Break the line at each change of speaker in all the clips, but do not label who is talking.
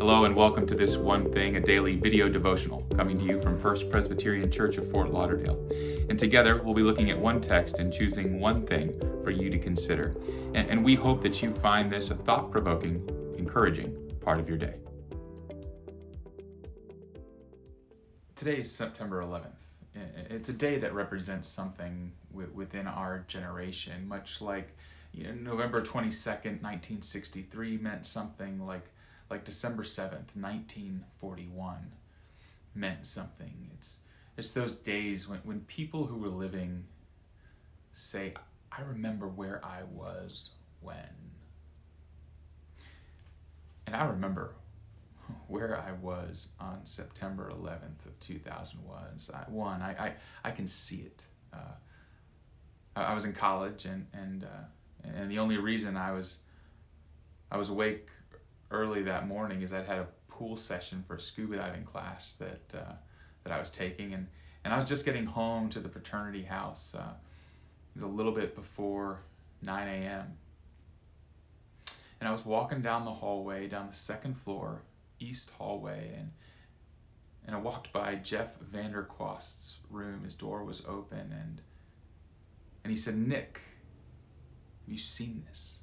Hello and welcome to This One Thing, a daily video devotional coming to you from First Presbyterian Church of Fort Lauderdale. And together we'll be looking at one text and choosing one thing for you to consider. And we hope that you find this a thought-provoking, encouraging part of your day. Today is September 11th. It's a day that represents something within our generation, much like November 22nd, 1963 meant something like December 7th, 1941 meant something. It's those days when people who were living say, I remember where I was when. And I remember where I was on September 11th of 2001. I can see it. I was in college, and the only reason I was awake early that morning is I'd had a pool session for a scuba diving class that I was taking, and I was just getting home to the fraternity house. It was a little bit before 9 a.m. And I was walking down the hallway, down the second floor, east hallway, and I walked by Jeff Vanderquast's room. His door was open, and he said, "Nick, have you seen this?"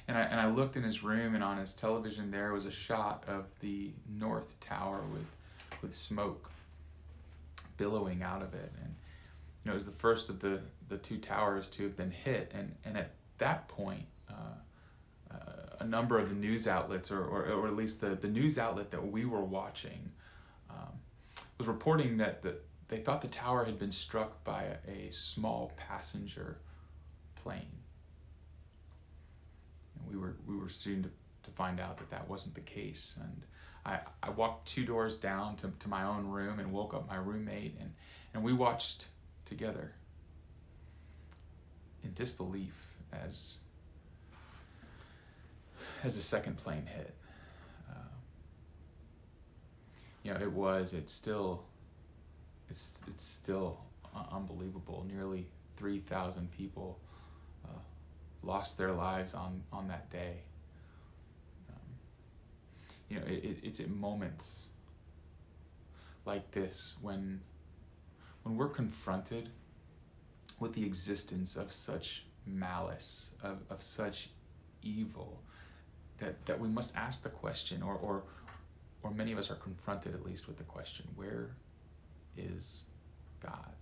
And I looked in his room, and on his television there was a shot of the North Tower with smoke billowing out of it. And it was the first of the two towers to have been hit. And at that point, a number of the news outlets, or at least the news outlet that we were watching, was reporting that they thought the tower had been struck by a small passenger plane. And we were soon to find out that wasn't the case. And I walked 2 doors down to my own room and woke up my roommate, and we watched together in disbelief as the second plane hit. It's still unbelievable. Nearly 3,000 people lost their lives on that day. It's at moments like this when we're confronted with the existence of such malice, of such evil, that we must ask the question, or many of us are confronted at least with the question, where is God?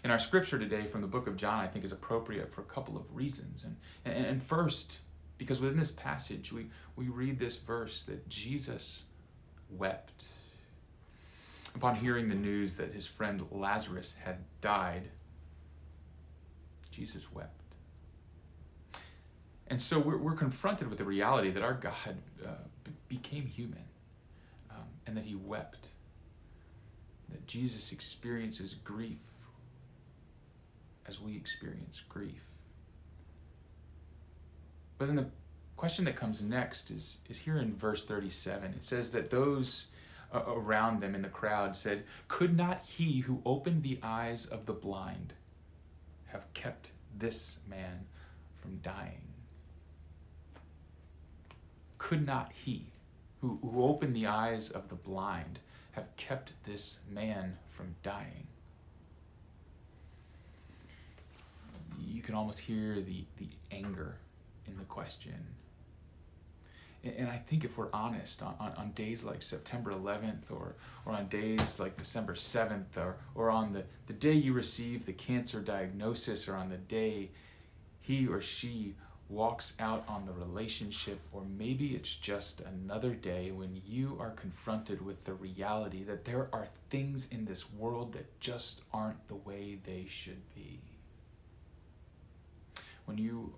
And our scripture today from the book of John, I think, is appropriate for a couple of reasons. And first, because within this passage, we read this verse that Jesus wept. Upon hearing the news that his friend Lazarus had died, Jesus wept. And so we're confronted with the reality that our God became human, and that he wept, that Jesus experiences grief as we experience grief. But then the question that comes next is here in verse 37. It says that those around them in the crowd said, "Could not he who opened the eyes of the blind have kept this man from dying?" Could not he who opened the eyes of the blind have kept this man from dying? You can almost hear the anger in the question. And I think if we're honest, on days like September 11th, or on days like December 7th, or on the day you receive the cancer diagnosis, or on the day he or she walks out on the relationship, or maybe it's just another day when you are confronted with the reality that there are things in this world that just aren't the way they should be. When you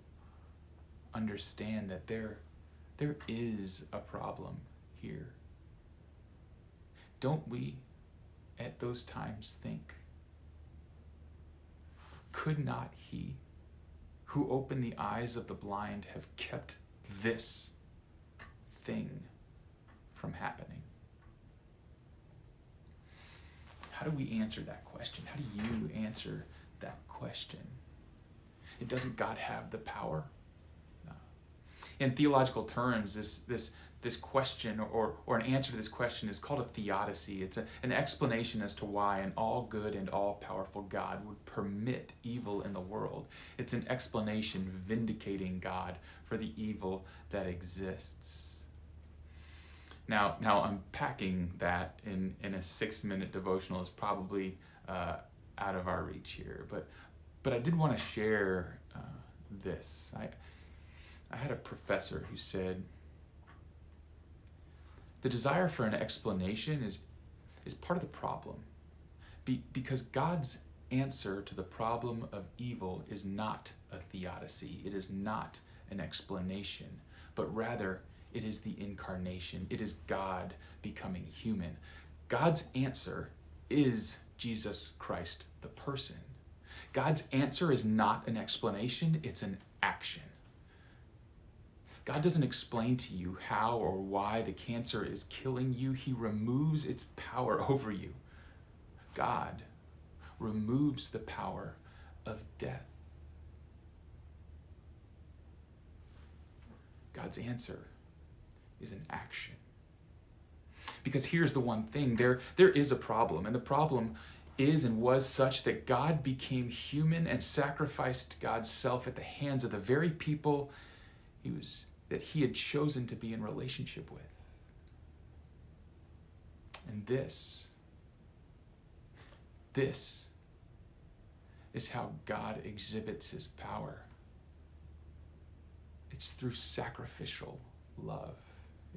understand that there is a problem here, don't we at those times think, could not he who opened the eyes of the blind have kept this thing from happening? How do we answer that question? How do you answer that question? Doesn't God have the power? In theological terms, this question or an answer to this question is called a theodicy. It's an explanation as to why an all good and all powerful God would permit evil in the world. It's an explanation vindicating God for the evil that exists. Now unpacking that in a 6-minute devotional is probably out of our reach here, but I did want to share this. I had a professor who said, the desire for an explanation is part of the problem, because God's answer to the problem of evil is not a theodicy. It is not an explanation, but rather it is the incarnation. It is God becoming human. God's answer is Jesus Christ, the person. God's answer is not an explanation, it's an action. God doesn't explain to you how or why the cancer is killing you. He removes its power over you. God removes the power of death. God's answer is an action. Because here's the one thing, there is a problem, and the problem is and was such that God became human and sacrificed God's self at the hands of the very people that he had chosen to be in relationship with. And this is how God exhibits his power. It's through sacrificial love.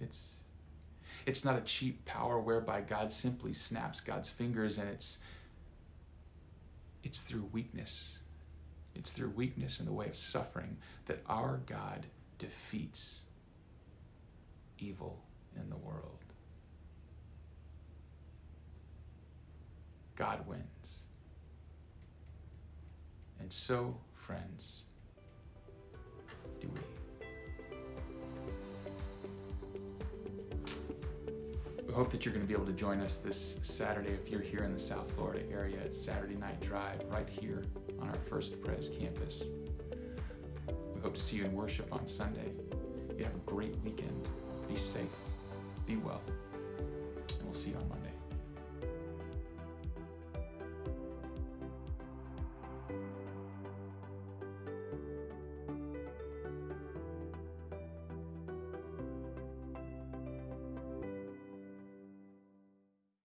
It's not a cheap power whereby God simply snaps God's fingers, and it's through weakness. It's through weakness in the way of suffering that our God defeats evil in the world. God wins. And so, friends, do we. We hope that you're going to be able to join us this Saturday if you're here in the South Florida area. It's Saturday Night Drive right here on our First Pres campus. We hope to see you in worship on Sunday. You have a great weekend. Be safe. Be well. And we'll see you on Monday.